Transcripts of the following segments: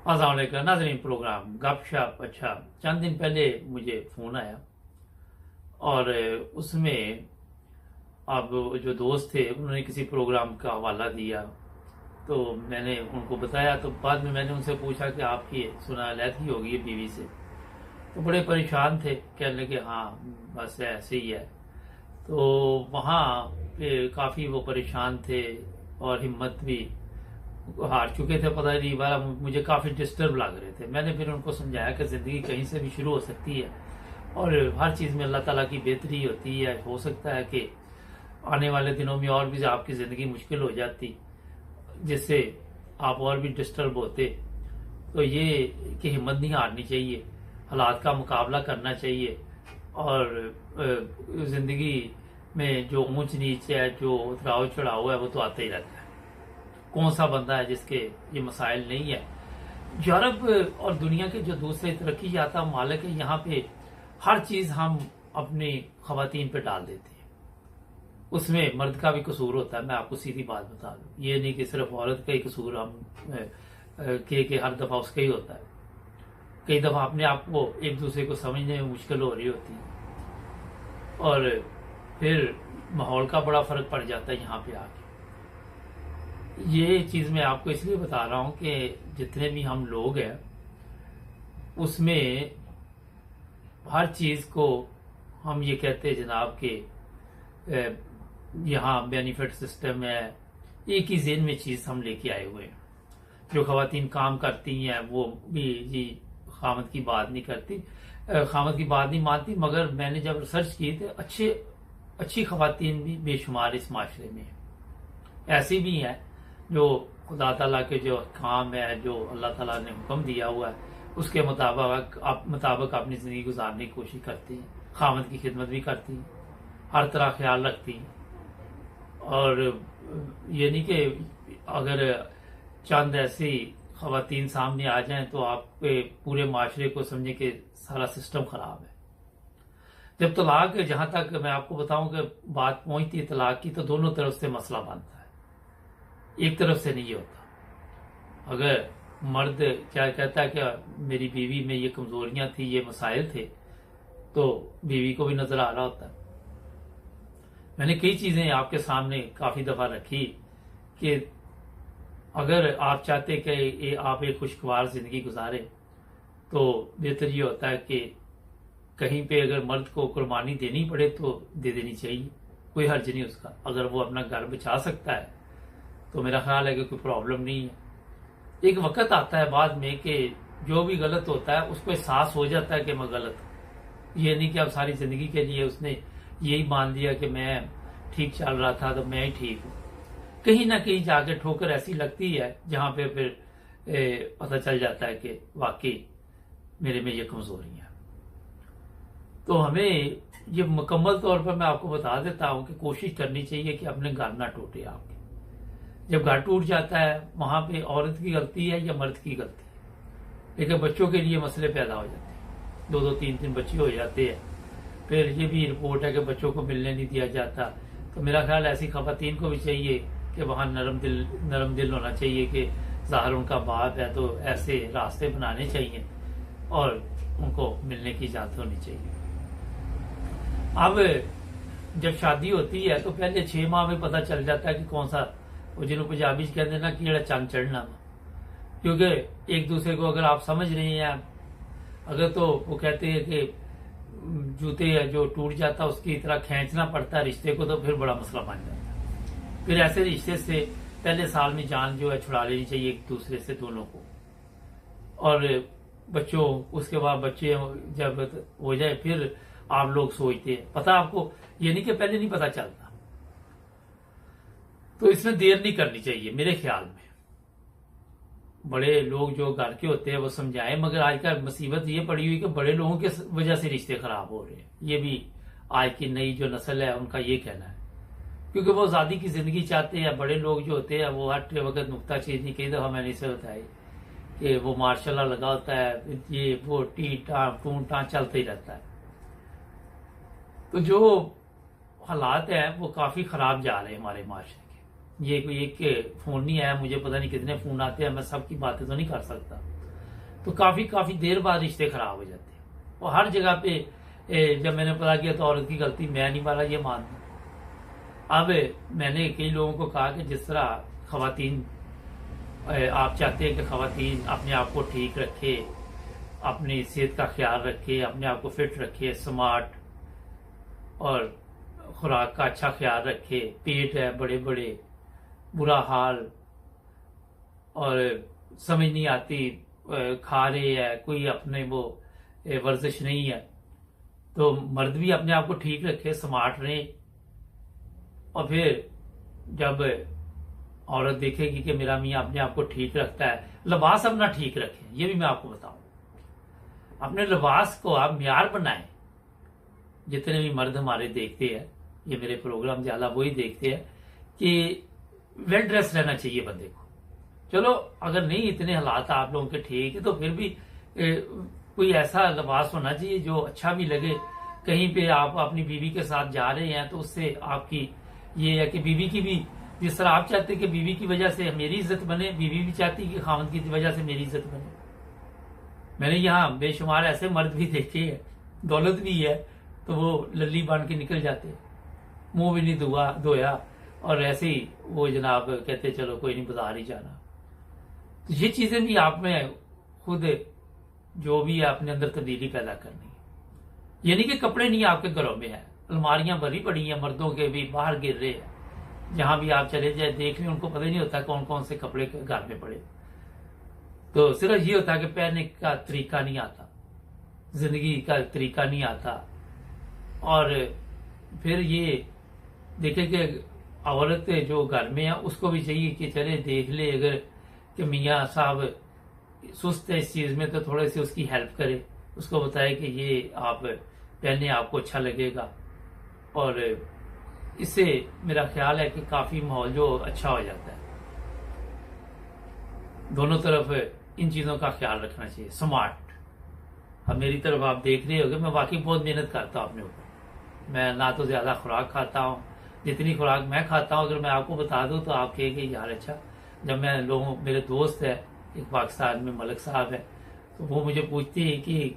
अस्सलाम वालेकुम नाज़रीन। प्रोग्राम गपशप। अच्छा, चंद दिन पहले मुझे फ़ोन आया और उसमें अब जो दोस्त थे उन्होंने किसी प्रोग्राम का हवाला दिया, तो मैंने उनको बताया। तो बाद में मैंने उनसे पूछा कि आपकी सुना अलहदगी हो गई है बीवी से। तो बड़े परेशान थे, कहने लगे हाँ बस ऐसे ही है। तो वहाँ पे काफ़ी वो परेशान थे और हिम्मत भी हार चुके थे। पता नहीं वाला मुझे काफ़ी डिस्टर्ब लग रहे थे। मैंने फिर उनको समझाया कि ज़िंदगी कहीं से भी शुरू हो सकती है और हर चीज़ में अल्लाह ताला की बेहतरी होती है। हो सकता है कि आने वाले दिनों में और भी आपकी ज़िंदगी मुश्किल हो जाती, जिससे आप और भी डिस्टर्ब होते। तो ये कि हिम्मत नहीं हारनी चाहिए, हालात का मुकाबला करना चाहिए। और ज़िंदगी में जो ऊंच नीच है, जो उतराव चढ़ाव है, वो तो आता ही रहता है। कौन सा बंदा है जिसके ये मसाइल नहीं है। यूरोप और दुनिया के जो दूसरे तरक्की याफ्ता मालिक है, यहाँ पे हर चीज हम अपनी खवातीन पे डाल देते हैं। उसमें मर्द का भी कसूर होता है। मैं आपको सीधी बात बता दूं, ये नहीं कि सिर्फ औरत का ही कसूर हम के हर दफा उसका ही होता है। कई दफा अपने आप को एक दूसरे को समझने में मुश्किल हो रही होती है और फिर माहौल का बड़ा फर्क पड़ जाता है यहाँ पे आके। ये चीज मैं आपको इसलिए बता रहा हूं कि जितने भी हम लोग हैं उसमें हर चीज को हम ये कहते हैं जनाब के यहाँ बेनिफिट सिस्टम है। एक ही जेन में चीज हम लेके आए हुए हैं। जो खवातीन काम करती हैं वो भी जी खामद की बात नहीं करती, खामद की बात नहीं मानती। मगर मैंने जब रिसर्च की तो अच्छी खवातीन भी बेशुमार इस माशरे में है। ऐसी भी हैं जो खुदा ताला के जो काम है, जो अल्लाह ताला ने हुक्म दिया हुआ है, उसके मुताबिक अपनी जिंदगी गुजारने की कोशिश करती हैं। खामद की खिदमत भी करती हैं, हर तरह ख्याल रखती हैं। और ये नहीं कि अगर चंद ऐसी खवातीन सामने आ जाएं तो आप पूरे माशरे को समझे कि सारा सिस्टम खराब है। जब तलाक, जहां तक मैं आपको बताऊं कि बात पहुंचती है तलाक की, तो दोनों तरफ से मसला बनता है, एक तरफ से नहीं होता। अगर मर्द क्या कहता है कि मेरी बीवी में ये कमजोरियां थी, ये मसाइल थे, तो बीवी को भी नजर आ रहा होता है। मैंने कई चीजें आपके सामने काफी दफा रखी कि अगर आप चाहते कि आप एक खुशगवार जिंदगी गुजारे, तो बेहतर ये होता है कि कहीं पे अगर मर्द को कुर्बानी देनी पड़े तो दे देनी चाहिए, कोई हर्ज नहीं उसका। अगर वो अपना घर बचा सकता है तो मेरा ख्याल है कि कोई प्रॉब्लम नहीं है। एक वक्त आता है बाद में कि जो भी गलत होता है उसको एहसास हो जाता है कि मैं गलत हूं। ये नहीं कि अब सारी जिंदगी के लिए उसने यही मान लिया कि मैं ठीक चल रहा था तो मैं ही ठीक हूं। कहीं ना कहीं जाके ठोकर ऐसी लगती है जहां पे फिर पता चल जाता है कि वाकई मेरे में ये कमजोरी है। तो हमें ये मुकम्मल तौर पर मैं आपको बता देता हूं कि कोशिश करनी चाहिए कि अपने घर ना टूटे आपके। जब घर टूट जाता है वहां पे औरत की गलती है या मर्द की गलती है, लेकिन बच्चों के लिए मसले पैदा हो जाते हैं। दो दो तीन तीन बच्चे हो जाते हैं। फिर ये भी रिपोर्ट है कि बच्चों को मिलने नहीं दिया जाता। तो मेरा ख्याल ऐसी खवातीन को भी चाहिए कि वहां नरम दिल होना चाहिए कि ज़ाहिर उनका बाप है तो ऐसे रास्ते बनाने चाहिए और उनको मिलने की इजाजत होनी चाहिए। अब जब शादी होती है तो पहले 6 माह में पता चल जाता है कि कौन सा, वो जिन्होंने पंजाबी कहते हैं ना कि जेड़ा चंद चढ़ना वा। क्योंकि एक दूसरे को अगर आप समझ रहे हैं, अगर तो वो कहते हैं कि जूते है जो टूट जाता उसकी तरह खींचना पड़ता है रिश्ते को, तो फिर बड़ा मसला बन जाता है। फिर ऐसे रिश्ते से पहले साल में जान जो है छुड़ा लेनी चाहिए एक दूसरे से दोनों को। और बच्चों, उसके बाद बच्चे जब हो जाए फिर आप लोग सोचते हैं, पता आपको ये नहीं कि पहले नहीं पता चलता। तो इसमें देर नहीं करनी चाहिए मेरे ख्याल में। बड़े लोग जो घर के होते हैं वो समझाएं, मगर आज का मुसीबत ये पड़ी हुई कि बड़े लोगों के वजह से रिश्ते खराब हो रहे हैं। ये भी आज की नई जो नस्ल है उनका ये कहना है, क्योंकि वो आजादी की जिंदगी चाहते हैं। बड़े लोग जो होते हैं वो हर वक्त नुकता चीज नहीं, कई दफा मैंने इसे बताई कि वो मार्शल लगा होता है, ये वो टी टां टूं टां चलता ही रहता है। तो जो हालात हैं वो काफी खराब जा रहे हैं हमारे माशरे के। ये कोई एक फोन नहीं आया मुझे, पता नहीं कितने फोन आते हैं, मैं सबकी बातें तो नहीं कर सकता। तो काफी काफी देर बाद रिश्ते खराब हो जाते हैं। और हर जगह पे जब मैंने पता किया तो औरत की गलती मैं नहीं वाला ये मानता। अब मैंने कई लोगों को कहा कि जिस तरह खवातीन आप चाहते हैं कि खवातीन अपने आप को ठीक रखे, अपनी सेहत का ख्याल रखे, अपने आप को फिट रखे, स्मार्ट और खुराक का अच्छा ख्याल रखे, पेट है बड़े बड़े, बुरा हाल और समझ नहीं आती, खा रहे हैं, कोई अपने वो वर्जिश नहीं है, तो मर्द भी अपने आप को ठीक रखे, स्मार्ट रहे। और फिर जब औरत देखेगी कि मेरा मियाँ अपने आप को ठीक रखता है, लिबास अपना ठीक रखें। ये भी मैं आपको बताऊं, अपने लिबास को आप म्यार बनाएं। जितने भी मर्द हमारे देखते हैं, ये मेरे प्रोग्राम ज्यादा वही देखते हैं कि वेल ड्रेस रहना चाहिए बंदे को। चलो अगर नहीं इतने हालात आप लोगों के ठीक है तो फिर भी कोई ऐसा लिबास होना चाहिए जो अच्छा भी लगे। कहीं पे आप अपनी बीवी के साथ जा रहे हैं तो उससे आपकी ये है कि बीवी की भी, जिस तरह आप चाहते हैं कि बीवी की वजह से मेरी इज्जत बने, बीवी भी चाहती है कि खामद की वजह से मेरी इज्जत बने। मैंने यहाँ बेशुमार ऐसे मर्द भी देखे हैं, दौलत भी है तो वो लल्ली बन के निकल जाते हैं, मुंह भी नहीं धोया और ऐसे ही वो जनाब कहते चलो कोई नहीं बाजार ही जाना। तो ये चीजें भी आप में खुद जो भी है अपने अंदर तब्दीली पैदा करनी है। यानी कि कपड़े नहीं आपके घरों में है, अलमारियां भरी पड़ी हैं, मर्दों के भी बाहर गिर रहे हैं, जहां भी आप चले जाए देख लें, उनको पता ही नहीं होता कौन कौन से कपड़े घर में पड़े। तो सिर्फ ये होता है कि पहनने का तरीका नहीं आता, जिंदगी का तरीका नहीं आता। और फिर ये देखे कि औरत जो घर में है उसको भी चाहिए कि चले देख ले अगर कि मियाँ साहब सुस्त है इस चीज में तो थोड़े से उसकी हेल्प करे, उसको बताए कि ये आप पहनने आपको अच्छा लगेगा। और इससे मेरा ख्याल है कि काफी माहौल जो अच्छा हो जाता है। दोनों तरफ इन चीजों का ख्याल रखना चाहिए। स्मार्ट, अब मेरी तरफ आप देख रहे होगे मैं वाकई बहुत मेहनत करता हूँ अपने ऊपर। मैं ना तो ज्यादा खुराक खाता हूँ, जितनी खुराक मैं खाता हूँ अगर मैं आपको बता दूं तो आप कहेंगे यार अच्छा। जब मैं लोगों, मेरे दोस्त है एक पाकिस्तान में मलिक साहब है, तो वो मुझे पूछते हैं कि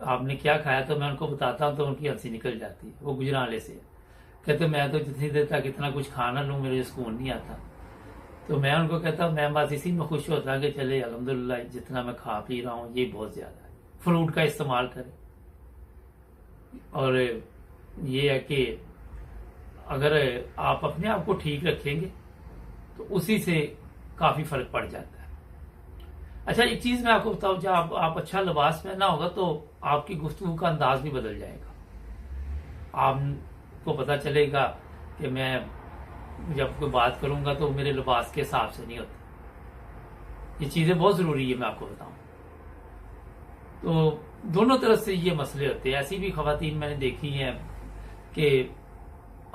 आपने क्या खाया, तो मैं उनको बताता हूँ तो उनकी हंसी निकल जाती है। वो गुजराले से कहते मैं तो जितनी देर तक इतना कुछ खाना लूँ मेरे सुकून नहीं आता। तो मैं उनको कहता हूँ मैं बस इसी में खुश होता कि चले अल्हम्दुलिल्लाह जितना मैं खा पी रहा हूँ ये बहुत ज्यादा है। फ्रूट का इस्तेमाल करें। और ये है कि अगर आप अपने आप को ठीक रखेंगे तो उसी से काफी फर्क पड़ जाता है। अच्छा एक चीज मैं आपको बताऊं, जब आप अच्छा लिबास पहना होगा तो आपकी गुफ्तगू का अंदाज भी बदल जाएगा। आपको पता चलेगा कि मैं जब कोई बात करूंगा तो मेरे लिबास के हिसाब से नहीं होती। ये चीजें बहुत जरूरी है मैं आपको बताऊं। तो दोनों तरफ से ये मसले होते हैं। ऐसी भी खवातीन मैंने देखी हैं कि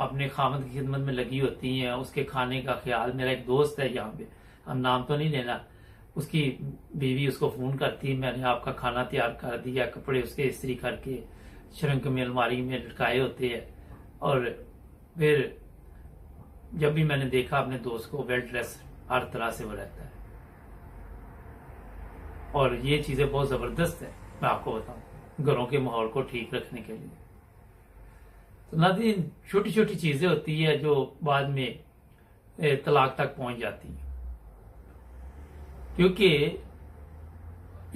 अपने खामद की खिदमत में लगी होती हैं, उसके खाने का ख्याल। मेरा एक दोस्त है यहाँ पे, हम नाम तो नहीं लेना, उसकी बीवी उसको फोन करती है मैंने आपका खाना तैयार कर दिया, कपड़े उसके इस्त्री करके श्रंक में अलमारी में लटकाए होते हैं। और फिर जब भी मैंने देखा अपने दोस्त को वेल ड्रेस हर तरह से वो रहता है। और ये चीजें बहुत जबरदस्त है मैं आपको बताऊं घरों के माहौल को ठीक रखने के लिए। तो नाज़रीन छोटी छोटी चीजें होती है जो बाद में तलाक तक पहुंच जाती है, क्योंकि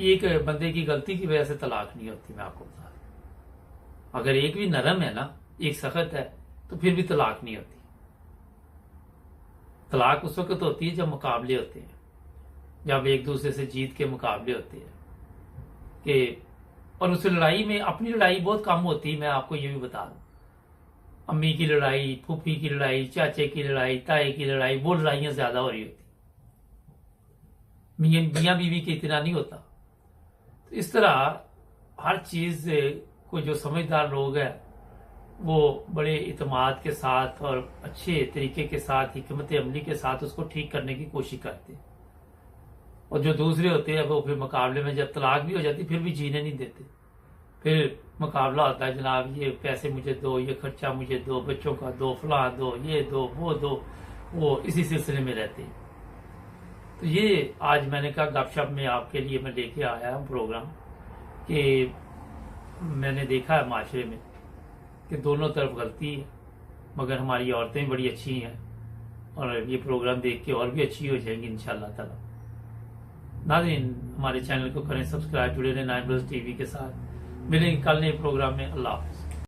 एक बंदे की गलती की वजह से तलाक नहीं होती। मैं आपको बता दूं, अगर एक भी नरम है ना, एक सख्त है, तो फिर भी तलाक नहीं होती। तलाक उस वक्त होती है जब मुकाबले होते हैं, जब एक दूसरे से जीत के मुकाबले होते हैं कि, और उस लड़ाई में अपनी लड़ाई बहुत कम होती है। मैं आपको ये भी बता दूं, अम्मी की लड़ाई, फूफी की लड़ाई, चाचे की लड़ाई, ताए की लड़ाई, वो लड़ाइयां ज्यादा हो रही होती। मियाँ बीवी के इतना नहीं होता। तो इस तरह हर चीज को जो समझदार लोग हैं वो बड़े इतमाद के साथ और अच्छे तरीके के साथ, हिकमत अमली के साथ उसको ठीक करने की कोशिश करते हैं। और जो दूसरे होते हैं वो फिर मुकाबले में जब तलाक भी हो जाती फिर भी जीने नहीं देते। फिर मुकाबला होता है, जनाब ये पैसे मुझे दो, ये खर्चा मुझे दो, बच्चों का दो, फलां दो, ये दो, वो इसी सिलसिले में रहते हैं। तो ये आज मैंने कहा गपशप में आपके लिए मैं लेके आया हूँ प्रोग्राम कि मैंने देखा है माशरे में कि दोनों तरफ गलती है, मगर हमारी औरतें बड़ी अच्छी हैं और ये प्रोग्राम देख के और भी अच्छी हो जाएंगी इंशाल्लाह ताला। नाज़रीन, हमारे चैनल को करें सब्सक्राइब, जुड़े रहें 9 प्लस टीवी के साथ। मिलेंगे कल नए प्रोग्राम में। अल्लाह हाफ़िज़।